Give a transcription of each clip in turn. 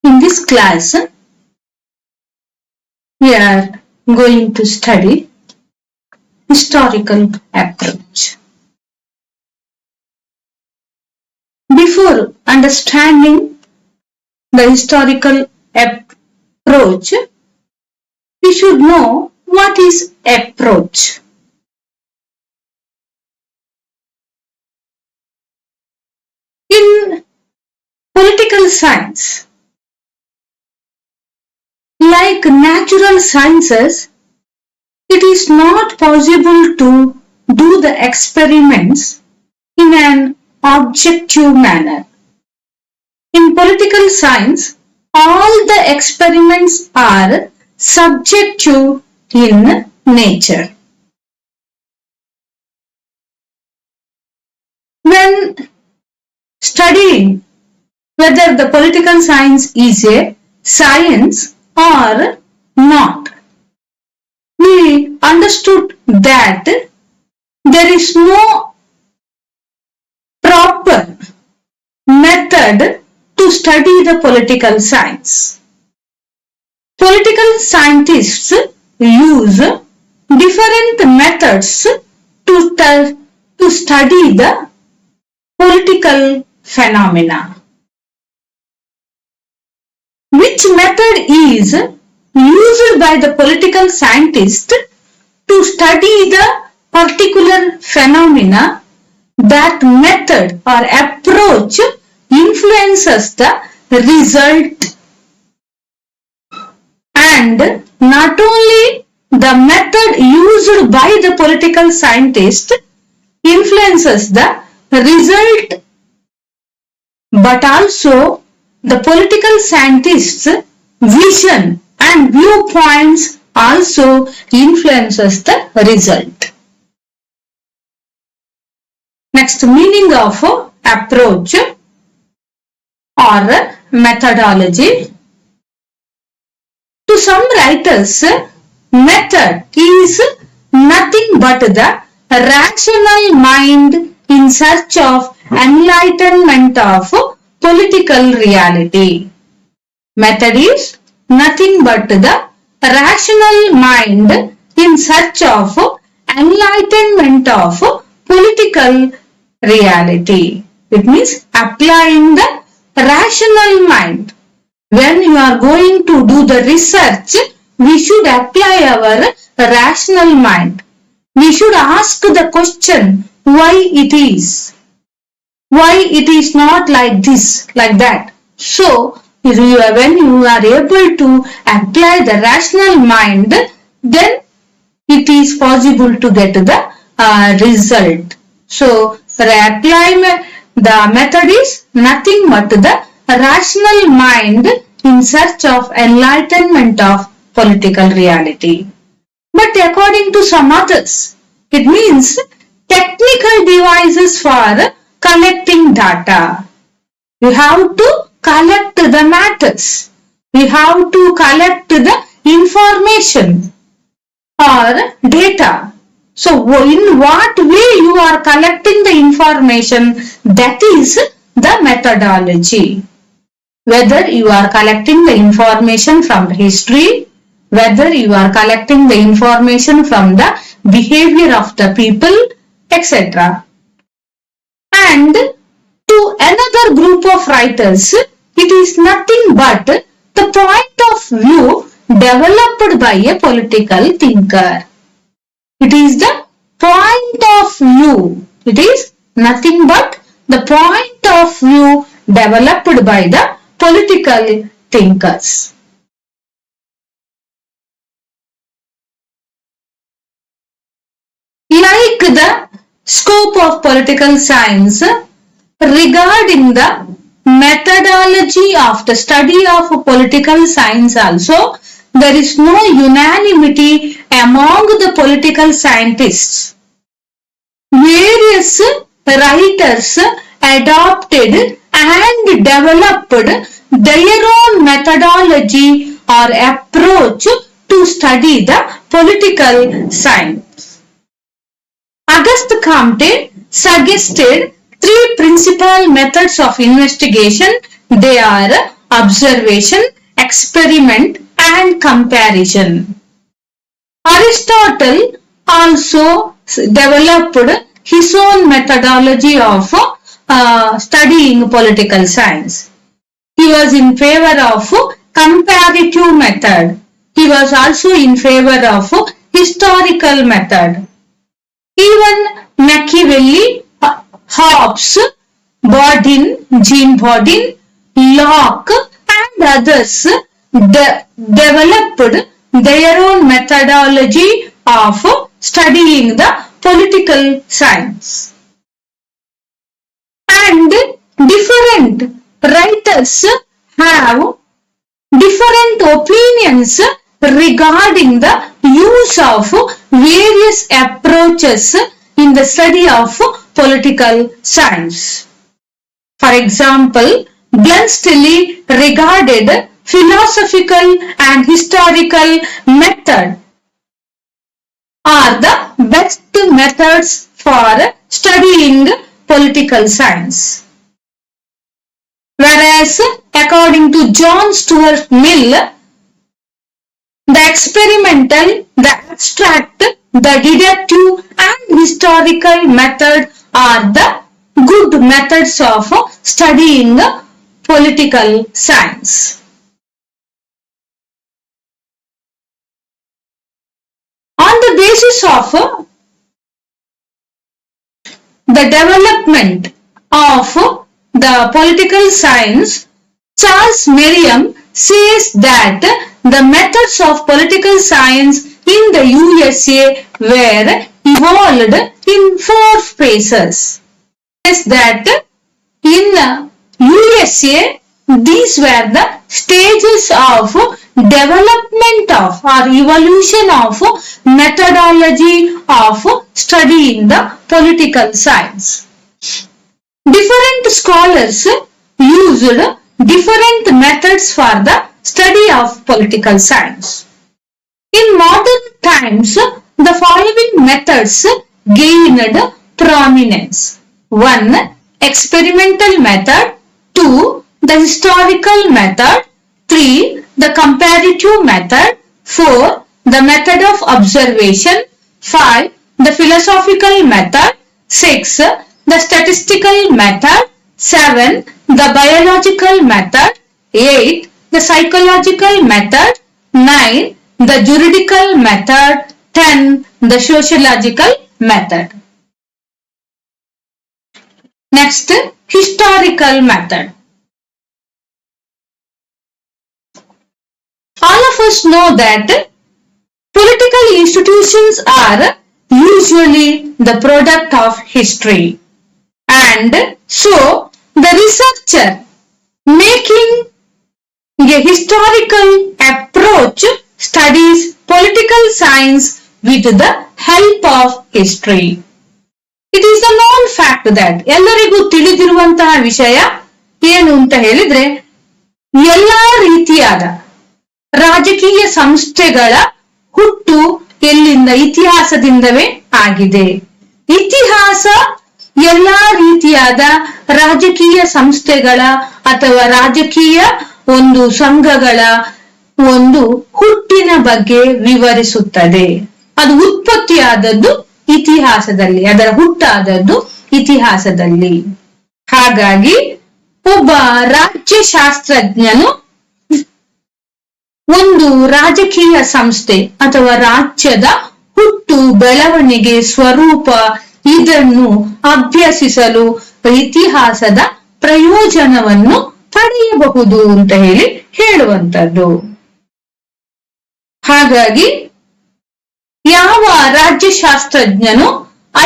In this class, we are going to study historical approach. Before understanding the historical approach, we should know what is approach. In political science, like natural sciences, it is not possible to do the experiments in an objective manner. In political science, all the experiments are subjective in nature. When studying whether the political science is a science or not, we understood that there is no proper method to study the political science. Political scientists use different methods to study the political phenomena. Which method is used by the political scientist to study the particular phenomena? That method or approach influences the result. And not only the method used by the political scientist influences the result, but also the political scientist's vision and viewpoints also influences the result. Next, meaning of approach or methodology. To some writers, method is nothing but the rational mind in search of enlightenment of political reality. Method is nothing but the rational mind in search of enlightenment of political reality. It means applying the rational mind. When you are going to do the research, we should apply our rational mind. We should ask the question, why it is? Why it is not like this, like that? So, when you are able to apply the rational mind, then it is possible to get the result. So, the method is nothing but the rational mind in search of enlightenment of political reality. But according to some others, it means technical devices for collecting data. You have to collect the matters. We have to collect the information or data. So, in what way you are collecting the information, that is the methodology. Whether you are collecting the information from the history, whether you are collecting the information from the behavior of the people, etc. And to another group of writers, it is nothing but the point of view developed by a political thinker. It is the point of view. It is nothing but the point of view developed by the political thinkers. Like the scope of political science regarding the methodology of the study of political science also, there is no unanimity among the political scientists. Various writers adopted and developed their own methodology or approach to study the political science. Auguste Comte suggested three principal methods of investigation. They are observation, experiment, and comparison. Aristotle also developed his own methodology of studying political science. He was in favor of comparative method. He was also in favor of historical method. Even Machiavelli, Hobbes, Bodin, Jean Bodin, Locke, and others developed their own methodology of studying the political science. And different writers have different opinions regarding the use of various approaches in the study of political science. For example, Bluntschli regarded philosophical and historical method are the best methods for studying political science. Whereas, according to John Stuart Mill, the experimental, the abstract, the deductive and historical method are the good methods of studying political science. On the basis of the development of the political science, Charles Merriam says that the methods of political science in the USA were evolved in 4 phases. Says that in USA, these were the stages of development of or evolution of methodology of studying the political science. Different scholars used different methods for the study of political science. In modern times, the following methods gained prominence. 1. Experimental method. 2. The historical method. 3. The comparative method. 4. The method of observation. 5. The philosophical method. 6. The statistical method. 7. The biological method. 8. The psychological method. 9. The juridical method. 10. The sociological method. Next, historical method. All of us know that political institutions are usually the product of history. And so, the researcher making a historical approach studies political science with the help of history. It is a known fact that ಎಲ್ಲರಿಗೂ ತಿಳಿದಿರುವಂತಹ ವಿಷಯ ಏನು ಅಂತ ಹೇಳಿದ್ರೆ ಎಲ್ಲಾ ರೀತಿಯಾದ ರಾಜಕೀಯ ಸಂಸ್ಥೆಗಳ ಹುಟ್ಟು ಎಲ್ಲಿಂದ ಇತಿಹಾಸದಿಂದವೇ ಆಗಿದೆ. ಇತಿಹಾಸ ಎಲ್ಲಾ ರೀತಿಯಾದ ರಾಜಕೀಯ ಸಂಸ್ಥೆಗಳ ಅಥವಾ ರಾಜಕೀಯ ಒಂದು ಸಂಘಗಳ ಒಂದು ಹುಟ್ಟಿನ ಬಗ್ಗೆ ವಿವರಿಸುತ್ತದೆ. ಅದು ಉತ್ಪತ್ತಿಯಾದದ್ದು ಇತಿಹಾಸದಲ್ಲಿ, ಅದರ ಹುಟ್ಟಾದದ್ದು ಇತಿಹಾಸದಲ್ಲಿ. ಹಾಗಾಗಿ ಒಬ್ಬ ರಾಜ್ಯಶಾಸ್ತ್ರಜ್ಞನು ಒಂದು ರಾಜಕೀಯ ಸಂಸ್ಥೆ ಅಥವಾ ರಾಜ್ಯದ ಹುಟ್ಟು, ಬೆಳವಣಿಗೆ, ಸ್ವರೂಪ ಇದನ್ನು ಅಭ್ಯಸಿಸಲು ಇತಿಹಾಸದ ಪ್ರಯೋಜನವನ್ನು ಪಡೆಯಬಹುದು ಅಂತ ಹೇಳುವಂತದ್ದು. ಹಾಗಾಗಿ ಯಾವ ರಾಜ್ಯಶಾಸ್ತ್ರಜ್ಞನು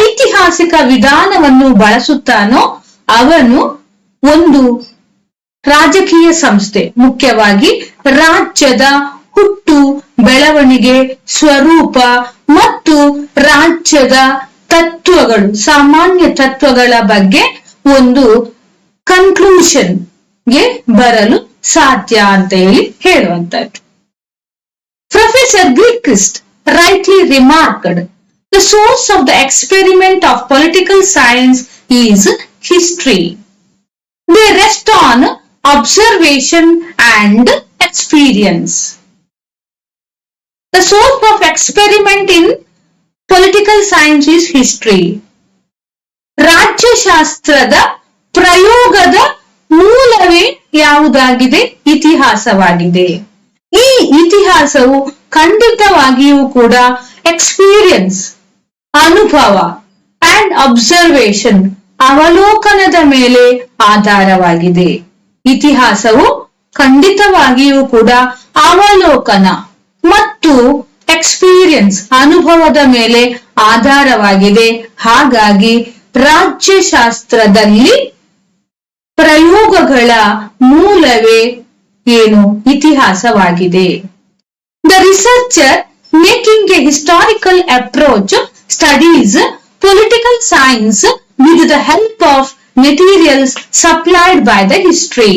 ಐತಿಹಾಸಿಕ ವಿಧಾನವನ್ನು ಬಳಸುತ್ತಾನೋ ಅವನು ಒಂದು ರಾಜಕೀಯ ಸಂಸ್ಥೆ, ಮುಖ್ಯವಾಗಿ ರಾಜ್ಯದ ಹುಟ್ಟು, ಬೆಳವಣಿಗೆ, ಸ್ವರೂಪ ಮತ್ತು ರಾಜ್ಯದ ತತ್ವಗಳು, ಸಾಮಾನ್ಯ ತತ್ವಗಳ ಬಗ್ಗೆ ಒಂದು ಕನ್ಕ್ಲೂಷನ್ ಗೆ ಬರಲು ಸಾಧ್ಯ ಅಂತ ಹೇಳುವಂತದ್ದು. Professor Gilchrist rightly remarked, the source of the experiment of political science is history. They rest on observation and experience. The source of experiment in political science is history. ರಾಜ್ಯಶಾಸ್ತ್ರದ ಪ್ರಯೋಗದ ಮೂಲವೇ ಯಾವುದಾಗಿದೆ? ಇತಿಹಾಸವಾಗಿದೆ. ಈ ಇತಿಹಾಸವು ಖಂಡಿತವಾಗಿಯೂ ಕೂಡ ಎಕ್ಸ್ಪೀರಿಯನ್ಸ್, ಅನುಭವ ಅಂಡ್ ಅಬ್ಸರ್ವೇಷನ್, ಅವಲೋಕನದ ಮೇಲೆ ಆಧಾರವಾಗಿದೆ. ಇತಿಹಾಸವು ಖಂಡಿತವಾಗಿಯೂ ಕೂಡ ಅವಲೋಕನ ಮತ್ತು ಎಕ್ಸ್ಪೀರಿಯನ್ಸ್, ಅನುಭವದ ಮೇಲೆ ಆಧಾರವಾಗಿದೆ. ಹಾಗಾಗಿ ರಾಜ್ಯಶಾಸ್ತ್ರದಲ್ಲಿ ಪ್ರಯೋಗಗಳ ಮೂಲವೇ ಏನು? ಇತಿಹಾಸವಾಗಿದೆ. The researcher making a historical approach studies political science with the help of materials supplied by the history.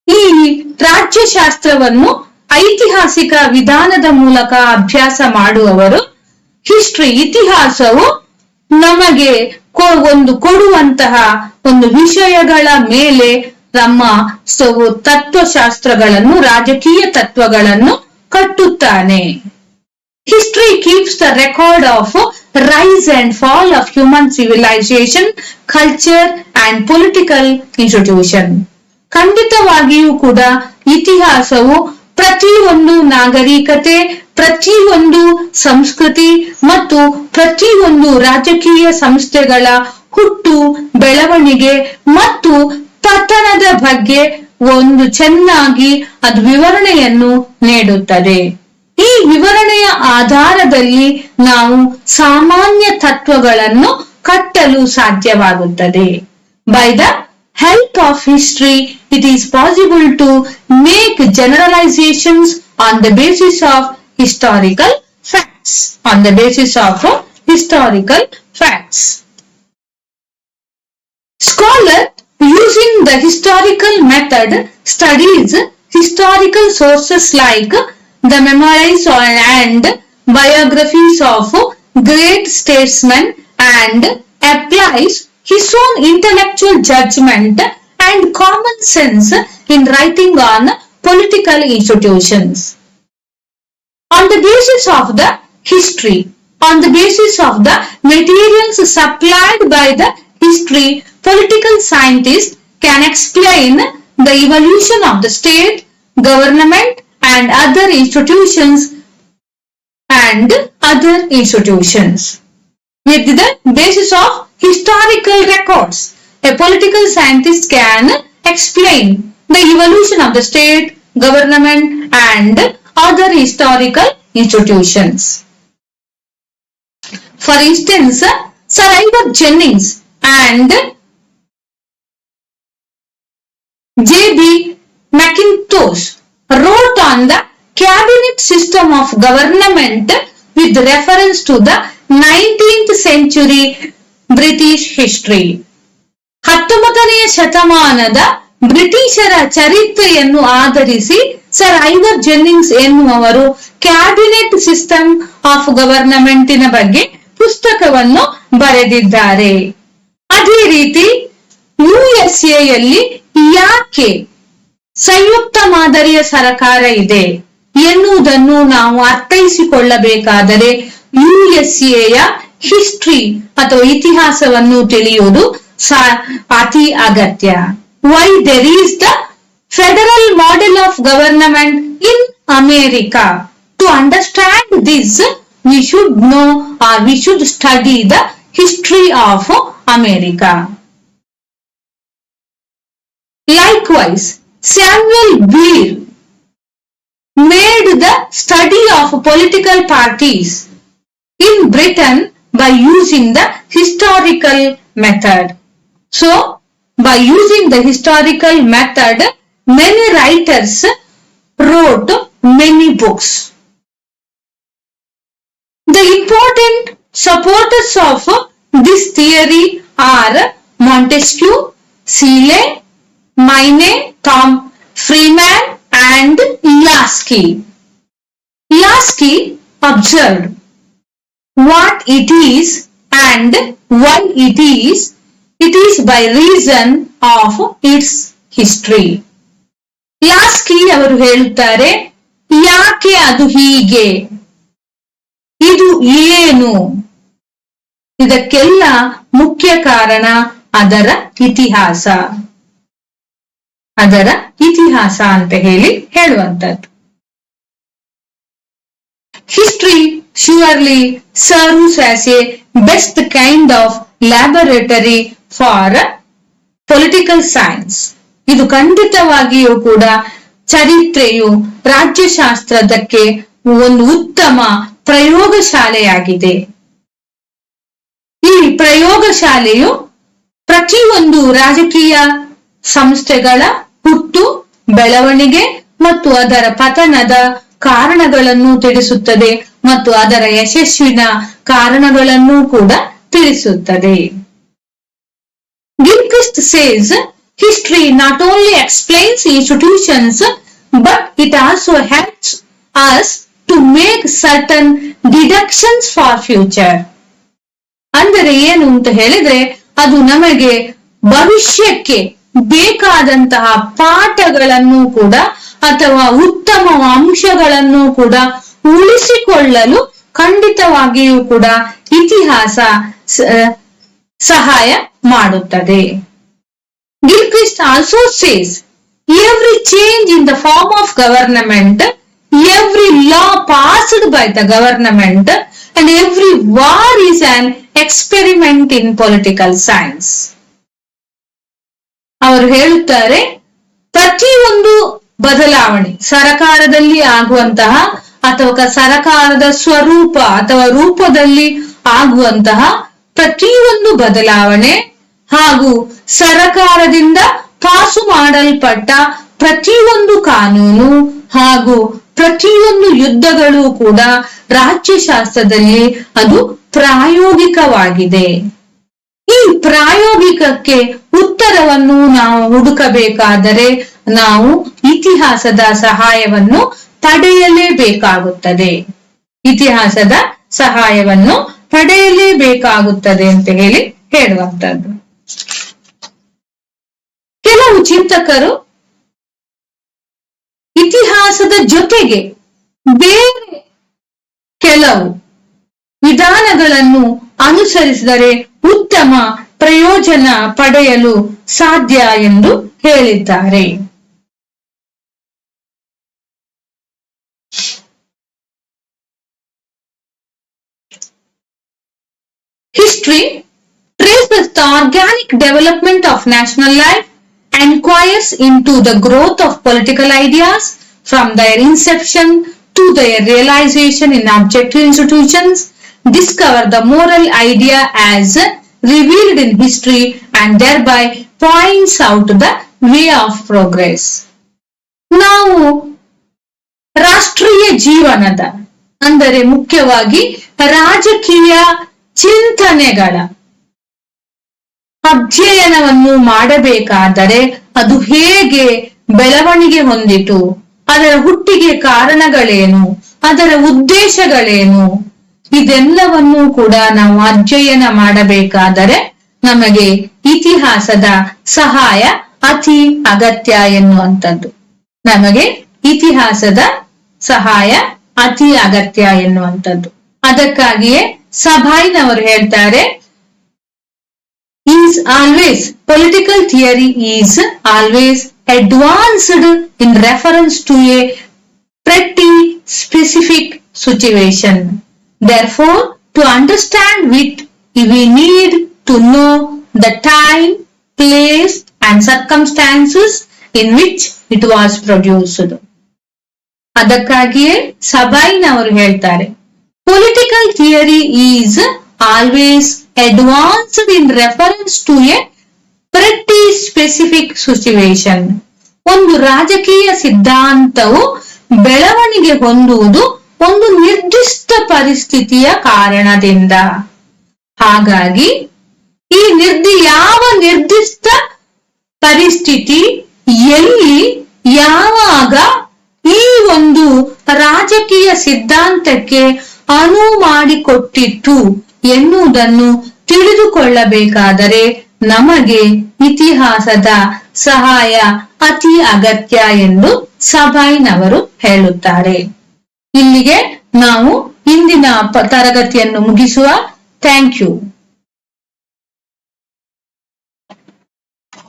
ಈ ರಾಜ್ಯಶಾಸ್ತ್ರವನ್ನು ಐತಿಹಾಸಿಕ ವಿಧಾನದ ಮೂಲಕ ಅಭ್ಯಾಸ ಮಾಡುವವರು ಹಿಸ್ಟ್ರಿ, ಇತಿಹಾಸವು ನಮಗೆ ಕೊಡುವಂತಹ ಒಂದು ವಿಷಯಗಳ ಮೇಲೆ ನಮ್ಮ ತತ್ವಶಾಸ್ತ್ರಗಳನ್ನು, ರಾಜಕೀಯ ತತ್ವಗಳನ್ನು ಕಟ್ಟುತ್ತಾನೆ. History keeps the record of rise and fall of human civilization, culture and political institution. ಖಂಡಿತವಾಗಿಯೂ ಕೂಡ ಇತಿಹಾಸವು ಪ್ರತಿಯೊಂದು ನಾಗರಿಕತೆ, ಪ್ರತಿಯೊಂದು ಸಂಸ್ಕೃತಿ ಮತ್ತು ಪ್ರತಿಯೊಂದು ರಾಜಕೀಯ ಸಂಸ್ಥೆಗಳ ಹುಟ್ಟು, ಬೆಳವಣಿಗೆ ಮತ್ತು ಪತನದ ಬಗ್ಗೆ ಒಂದು ಚೆನ್ನಾಗಿ ಅದು ವಿವರಣೆಯನ್ನು ನೀಡುತ್ತದೆ. ಈ ವಿವರಣೆಯ ಆಧಾರದಲ್ಲಿ ನಾವು ಸಾಮಾನ್ಯ ತತ್ವಗಳನ್ನು ಕಟ್ಟಲು ಸಾಧ್ಯವಾಗುತ್ತದೆ. By the help of history, it is possible to make generalizations on the basis of historical facts. On the basis of historical facts. Scholar using the historical method studies historical sources like the memoirs and biographies of great statesmen and applies his own intellectual judgment and common sense in writing on political institutions. On the basis of the history, on the basis of the materials supplied by the history, political scientists can explain the evolution of the state, government and other institutions With the basis of historical records, a political scientist can explain the evolution of the state, government and other historical institutions. For instance, Sir Edward Jennings and J.B. Mackintosh wrote on the cabinet system of government with reference to the 19th century British history. 19ನೇ ಶತಮಾನದ ಬ್ರಿಟಿಷರ ಚರಿತ್ರೆಯನ್ನು ಆಧರಿಸಿ sir Ivor Jennings ಎನ್ನುವರು cabinet system of ಗವರ್ನಮೆಂಟಿನ ಬಗ್ಗೆ ಪುಸ್ತಕವನ್ನು ಬರೆದಿದ್ದಾರೆ. ಅದೇ ರೀತಿ ಯುಎಸ್ಎಯಲ್ಲಿ ಯಾಕೆ ಸಂಯುಕ್ತ ಮಾದರಿಯ ಸರ್ಕಾರ ಇದೆ ಎನ್ನುವುದನ್ನು ನಾವು ಅರ್ಥೈಸಿಕೊಳ್ಳಬೇಕಾದರೆ ಯುಎಸ್ಎಯ ಹಿಸ್ಟ್ರಿ ಅಥವಾ ಇತಿಹಾಸವನ್ನು ತಿಳಿಯುವುದು ಅತಿ ಅಗತ್ಯ. Why there is the federal model of government in America? To understand this, we should know or we should study the history of America. Likewise, Samuel Beer made the study of political parties in Britain by using the historical method. So, by using the historical method, many writers wrote many books. The important supporters of this theory are Montesquieu, Seeley, Maine, Tom Freeman and Lasky. Lasky observed what it is and why it is by reason of its history. Laski ಅವರು ಹೇಳುತ್ತಾರೆ, ಯಾಕೆ ಅದು ಹೀಗೆ, ಇದು ಏನು? ಇದಕ್ಕೆಲ್ಲ ಮುಖ್ಯ ಕಾರಣ ಅದರ ಇತಿಹಾಸ ಅಂತ ಹೇಳುವಂತದ್ದು. History surely serves as a best kind of laboratory for political science. ಇದು ಖಂಡಿತವಾಗಿಯೂ ಕೂಡ ಚರಿತ್ರೆಯು ರಾಜ್ಯಶಾಸ್ತ್ರದಕ್ಕೆ ಒಂದು ಉತ್ತಮ ಪ್ರಯೋಗಶಾಲೆಯಾಗಿದೆ. ಈ ಪ್ರಯೋಗಶಾಲೆಯು ಪ್ರತಿಯೊಂದು ರಾಜಕೀಯ ಸಂಸ್ಥೆಗಳ ಹುಟ್ಟು, ಬೆಳವಣಿಗೆ ಮತ್ತು ಅದರ ಪತನದ ಕಾರಣಗಳನ್ನು ತಿಳಿಸುತ್ತದೆ ಮತ್ತು ಅದರ ಯಶಸ್ವಿನ ಕಾರಣಗಳನ್ನು ಕೂಡ ತಿಳಿಸುತ್ತದೆ. Gilchrist says history not only explains institutions but it also helps us to make certain deductions for future. ಅಂದರೆ ಏನು ಅಂತ ಹೇಳಿದ್ರೆ, ಅದು ನಮಗೆ ಭವಿಷ್ಯಕ್ಕೆ ಬೇಕಾದಂತಹ ಪಾಠಗಳನ್ನು ಕೂಡ ಅಥವಾ ಉತ್ತಮ ಅಂಶಗಳನ್ನು ಕೂಡ ಉಳಿಸಿಕೊಳ್ಳಲು ಖಂಡಿತವಾಗಿಯೂ ಕೂಡ ಇತಿಹಾಸ ಸಹಾಯ ಮಾಡುತ್ತದೆ. Gilchrist also says every change in the form of government, every law passed by the government and every war is an experiment in political science. ಅವರು ಹೇಳುತ್ತಾರೆ, ಪ್ರತಿಯೊಂದು ಬದಲಾವಣೆ ಸರಕಾರದಲ್ಲಿ ಆಗುವಂತಹ ಅಥವಾ ಸರಕಾರದ ಸ್ವರೂಪ ಅಥವಾ ರೂಪದಲ್ಲಿ ಆಗುವಂತಹ ಪ್ರತಿಯೊಂದು ಬದಲಾವಣೆ ಹಾಗೂ ಸರಕಾರದಿಂದ ಪಾಸು ಮಾಡಲ್ಪಟ್ಟ ಪ್ರತಿಯೊಂದು ಕಾನೂನು ಹಾಗೂ ಪ್ರತಿಯೊಂದು ಯುದ್ಧಗಳು ಕೂಡ ರಾಜ್ಯಶಾಸ್ತ್ರದಲ್ಲಿ ಅದು ಪ್ರಾಯೋಗಿಕವಾಗಿದೆ. ಈ ಪ್ರಾಯೋಗಿಕಕ್ಕೆ ಉತ್ತರವನ್ನು ನಾವು ಹುಡುಕಬೇಕಾದರೆ ನಾವು ಇತಿಹಾಸದ ಸಹಾಯವನ್ನು ಪಡೆಯಲೇಬೇಕಾಗುತ್ತದೆ. ಅಂತ ಹೇಳುವಂತದ್ದು. ಕೆಲವು ಚಿಂತಕರು ಇತಿಹಾಸದ ಜೊತೆಗೆ ಬೇರೆ ಕೆಲವು ವಿಧಾನಗಳನ್ನು ಅನುಸರಿಸಿದರೆ ಉತ್ತಮ ಪ್ರಯೋಜನ ಪಡೆಯಲು ಸಾಧ್ಯ ಎಂದು ಹೇಳಿದ್ದಾರೆ. History traces the organic development of national life, inquires into the growth of political ideas from their inception to their realization in objective institutions, discover the moral idea as revealed in history and thereby points out the way of progress. ನಾವು ರಾಷ್ಟ್ರೀಯ ಜೀವನದ ಅಂದರೆ ಮುಖ್ಯವಾಗಿ ರಾಜಕೀಯ ಚಿಂತನೆಗಳ ಅಧ್ಯಯನವನ್ನು ಮಾಡಬೇಕಾದರೆ ಅದು ಹೇಗೆ ಬೆಳವಣಿಗೆ ಹೊಂದಿತು, ಅದರ ಹುಟ್ಟಿಗೆ ಕಾರಣಗಳೇನು, ಅದರ ಉದ್ದೇಶಗಳೇನು, ಇದೆಲ್ಲವನ್ನೂ ಕೂಡ ನಾವು ಅಧ್ಯಯನ ಮಾಡಬೇಕಾದರೆ ನಮಗೆ ಇತಿಹಾಸದ ಸಹಾಯ ಅತಿ ಅಗತ್ಯ ಎನ್ನುವಂಥದ್ದು. ಅದಕ್ಕಾಗಿಯೇ ಸಭಾಯಿನವರು ಹೇಳ್ತಾರೆ, political theory is always advanced in reference to a pretty specific situation. Therefore, to understand it, we need to know the time, place and circumstances in which it was produced. ಅದಕ್ಕಾಗಿಯೇ ಸಭಾಯಿನವರು ಹೇಳ್ತಾರೆ, political theory is always advanced in reference to a pretty specific situation. ಒಂದು ರಾಜಕೀಯ ಸಿದ್ಧಾಂತವು ಬೆಳವಣಿಗೆ ಹೊಂದುವುದು ಒಂದು ನಿರ್ದಿಷ್ಟ ಪರಿಸ್ಥಿತಿಯ ಕಾರಣದಿಂದ. ಹಾಗಾಗಿ ಈ ಯಾವ ನಿರ್ದಿಷ್ಟ ಪರಿಸ್ಥಿತಿ ಎಲ್ಲಿ ಯಾವಾಗ ಈ ಒಂದು ರಾಜಕೀಯ ಸಿದ್ಧಾಂತಕ್ಕೆ ಅನುವು ಮಾಡಿಕೊಟ್ಟಿತ್ತು ಎನ್ನುವುದನ್ನು ತಿಳಿದುಕೊಳ್ಳಬೇಕಾದರೆ ನಮಗೆ ಇತಿಹಾಸದ ಸಹಾಯ ಅತಿ ಅಗತ್ಯ ಎಂದು ಸಬಾಯ್ನವರು ಹೇಳುತ್ತಾರೆ. ಇಲ್ಲಿಗೆ ನಾವು ಇಂದಿನ ತರಗತಿಯನ್ನು ಮುಗಿಸುವ. Thank you.